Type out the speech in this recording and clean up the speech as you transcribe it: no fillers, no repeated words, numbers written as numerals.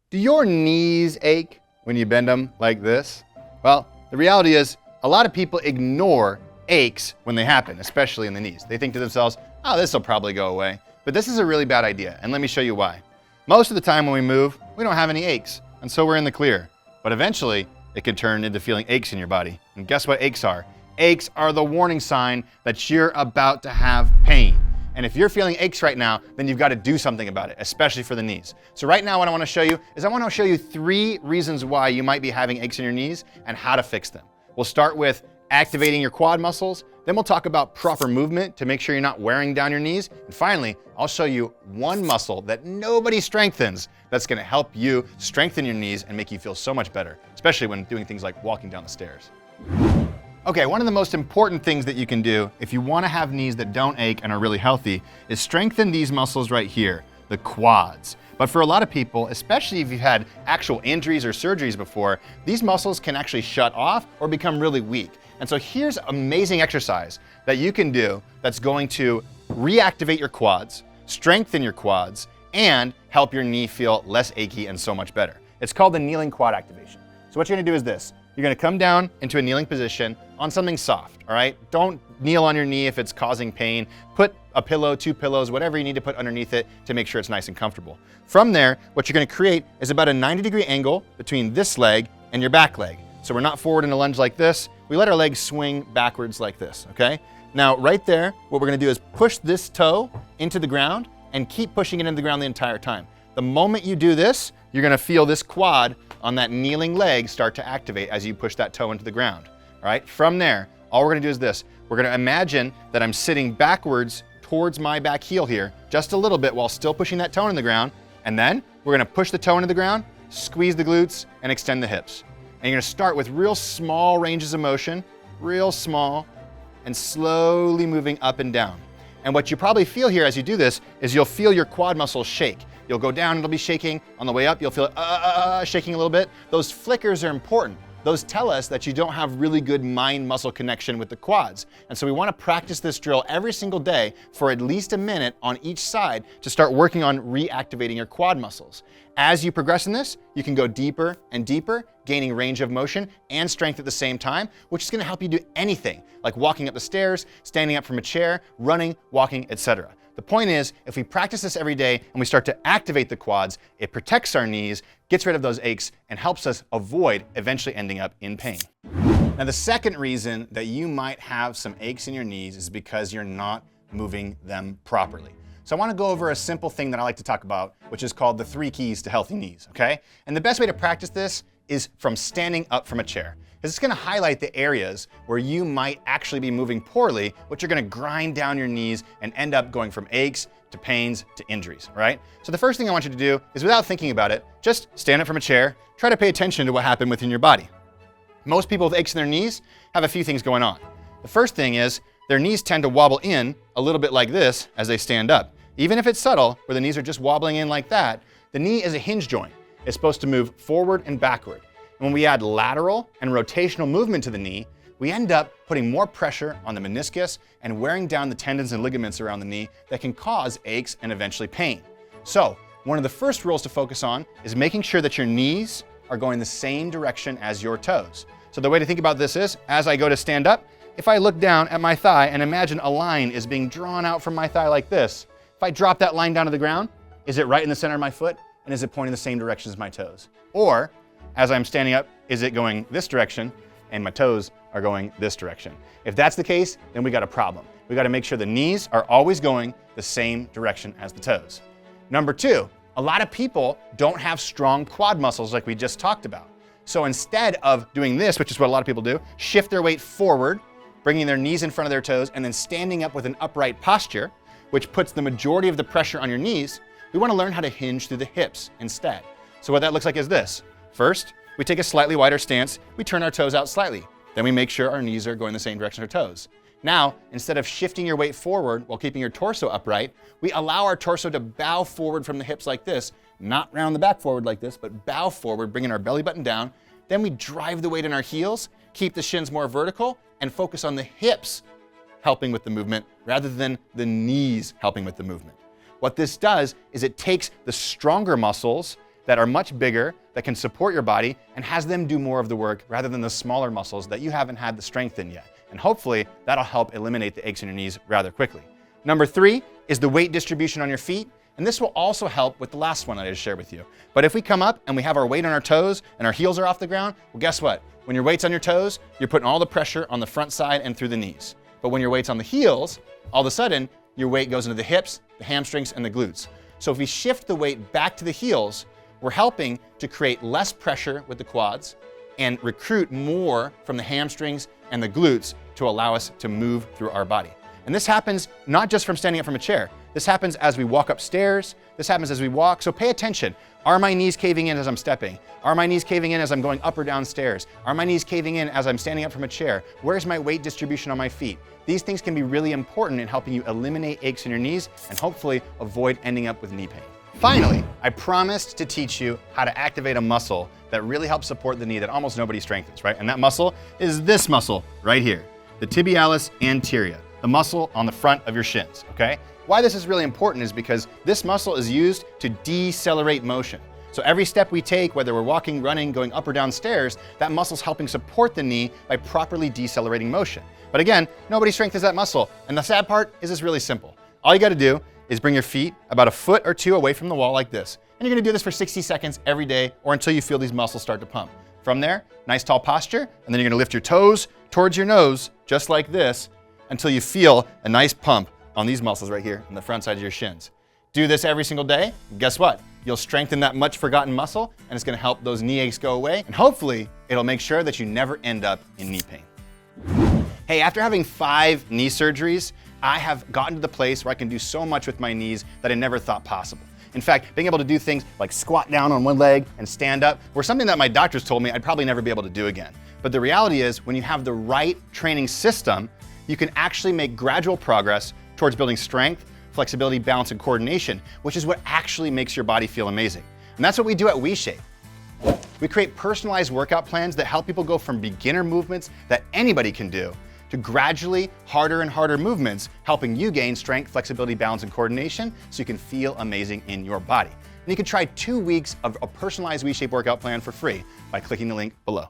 Do your knees ache when you bend them like this? Well, the reality is a lot of people ignore aches when they happen, especially in the knees. They think to themselves, oh, this will probably go away. But this is a really bad idea, and let me show you why. Most of the time when we move, we don't have any aches, and so we're in the clear. But eventually, it can turn into feeling aches in your body. And guess what aches are? Aches are the warning sign that you're about to have pain. And if you're feeling aches right now, then you've got to do something about it, especially for the knees. So right now what I want to show you is I want to show you 3 reasons why you might be having aches in your knees and how to fix them. We'll start with activating your quad muscles, then we'll talk about proper movement to make sure you're not wearing down your knees, and finally, I'll show you one muscle that nobody strengthens that's going to help you strengthen your knees and make you feel so much better, especially when doing things like walking down the stairs. Okay, one of the most important things that you can do if you want to have knees that don't ache and are really healthy is strengthen these muscles right here, the quads. But for a lot of people, especially if you've had actual injuries or surgeries before, these muscles can actually shut off or become really weak. And so here's an amazing exercise that you can do that's going to reactivate your quads, strengthen your quads, and help your knee feel less achy and so much better. It's called the kneeling quad activation. So what you're gonna do is this. You're gonna come down into a kneeling position on something soft, all right? Don't kneel on your knee if it's causing pain. Put a pillow, 2 pillows, whatever you need to put underneath it to make sure it's nice and comfortable. From there, what you're gonna create is about a 90-degree angle between this leg and your back leg. So we're not forward in a lunge like this. We let our legs swing backwards like this, okay? Now, right there, what we're gonna do is push this toe into the ground and keep pushing it into the ground the entire time. The moment you do this, you're gonna feel this quad on that kneeling leg start to activate as you push that toe into the ground, all right? From there, all we're gonna do is this. We're gonna imagine that I'm sitting backwards towards my back heel here, just a little bit while still pushing that toe into the ground, and then we're gonna push the toe into the ground, squeeze the glutes, and extend the hips. And you're gonna start with real small ranges of motion, real small, and slowly moving up and down. And what you probably feel here as you do this is you'll feel your quad muscles shake. You'll go down, it'll be shaking. On the way up, you'll feel it shaking a little bit. Those flickers are important. Those tell us that you don't have really good mind-muscle connection with the quads. And so we want to practice this drill every single day for at least a minute on each side to start working on reactivating your quad muscles. As you progress in this, you can go deeper and deeper, gaining range of motion and strength at the same time, which is going to help you do anything, like walking up the stairs, standing up from a chair, running, walking, etc. The point is, if we practice this every day and we start to activate the quads, it protects our knees, gets rid of those aches, and helps us avoid eventually ending up in pain. Now, the second reason that you might have some aches in your knees is because you're not moving them properly. So I want to go over a simple thing that I like to talk about, which is called the 3 keys to healthy knees, okay? And the best way to practice this is from standing up from a chair. Because it's going to highlight the areas where you might actually be moving poorly, which are going to grind down your knees and end up going from aches to pains to injuries, right? So the first thing I want you to do is, without thinking about it, just stand up from a chair, try to pay attention to what happened within your body. Most people with aches in their knees have a few things going on. The first thing is their knees tend to wobble in a little bit like this as they stand up. Even if it's subtle, where the knees are just wobbling in like that, the knee is a hinge joint. It's supposed to move forward and backward. When we add lateral and rotational movement to the knee, we end up putting more pressure on the meniscus and wearing down the tendons and ligaments around the knee that can cause aches and eventually pain. So, one of the first rules to focus on is making sure that your knees are going the same direction as your toes. So the way to think about this is, as I go to stand up, if I look down at my thigh and imagine a line is being drawn out from my thigh like this, if I drop that line down to the ground, is it right in the center of my foot? And is it pointing the same direction as my toes? Or, as I'm standing up, is it going this direction and my toes are going this direction? If that's the case, then we got a problem. We got to make sure the knees are always going the same direction as the toes. Number 2, a lot of people don't have strong quad muscles like we just talked about. So instead of doing this, which is what a lot of people do, shift their weight forward, bringing their knees in front of their toes, and then standing up with an upright posture, which puts the majority of the pressure on your knees, we want to learn how to hinge through the hips instead. So what that looks like is this. First, we take a slightly wider stance, we turn our toes out slightly. Then we make sure our knees are going the same direction as our toes. Now, instead of shifting your weight forward while keeping your torso upright, we allow our torso to bow forward from the hips like this, not round the back forward like this, but bow forward, bringing our belly button down. Then we drive the weight in our heels, keep the shins more vertical, and focus on the hips helping with the movement rather than the knees helping with the movement. What this does is it takes the stronger muscles that are much bigger, that can support your body, and has them do more of the work rather than the smaller muscles that you haven't had the strength in yet. And hopefully that'll help eliminate the aches in your knees rather quickly. Number 3 is the weight distribution on your feet. And this will also help with the last one I just shared with you. But if we come up and we have our weight on our toes and our heels are off the ground, well, guess what? When your weight's on your toes, you're putting all the pressure on the front side and through the knees. But when your weight's on the heels, all of a sudden, your weight goes into the hips, the hamstrings, and the glutes. So if we shift the weight back to the heels, we're helping to create less pressure with the quads and recruit more from the hamstrings and the glutes to allow us to move through our body. And this happens not just from standing up from a chair. This happens as we walk upstairs. This happens as we walk. So pay attention. Are my knees caving in as I'm stepping? Are my knees caving in as I'm going up or down stairs? Are my knees caving in as I'm standing up from a chair? Where's my weight distribution on my feet? These things can be really important in helping you eliminate aches in your knees and hopefully avoid ending up with knee pain. Finally, I promised to teach you how to activate a muscle that really helps support the knee that almost nobody strengthens, right? And that muscle is this muscle right here, the tibialis anteria, the muscle on the front of your shins, okay? Why this is really important is because this muscle is used to decelerate motion. So every step we take, whether we're walking, running, going up or down stairs, that muscle's helping support the knee by properly decelerating motion. But again, nobody strengthens that muscle. And the sad part is it's really simple. All you gotta do is bring your feet about a foot or two away from the wall like this. And you're gonna do this for 60 seconds every day or until you feel these muscles start to pump. From there, nice tall posture, and then you're gonna lift your toes towards your nose, just like this, until you feel a nice pump on these muscles right here on the front side of your shins. Do this every single day, and guess what? You'll strengthen that much forgotten muscle, and it's gonna help those knee aches go away, and hopefully it'll make sure that you never end up in knee pain. Hey, after having 5 knee surgeries, I have gotten to the place where I can do so much with my knees that I never thought possible. In fact, being able to do things like squat down on one leg and stand up were something that my doctors told me I'd probably never be able to do again. But the reality is, when you have the right training system, you can actually make gradual progress towards building strength, flexibility, balance, and coordination, which is what actually makes your body feel amazing. And that's what we do at WeShape. We create personalized workout plans that help people go from beginner movements that anybody can do to gradually harder and harder movements, helping you gain strength, flexibility, balance, and coordination so you can feel amazing in your body. And you can try 2 weeks of a personalized WeShape workout plan for free by clicking the link below.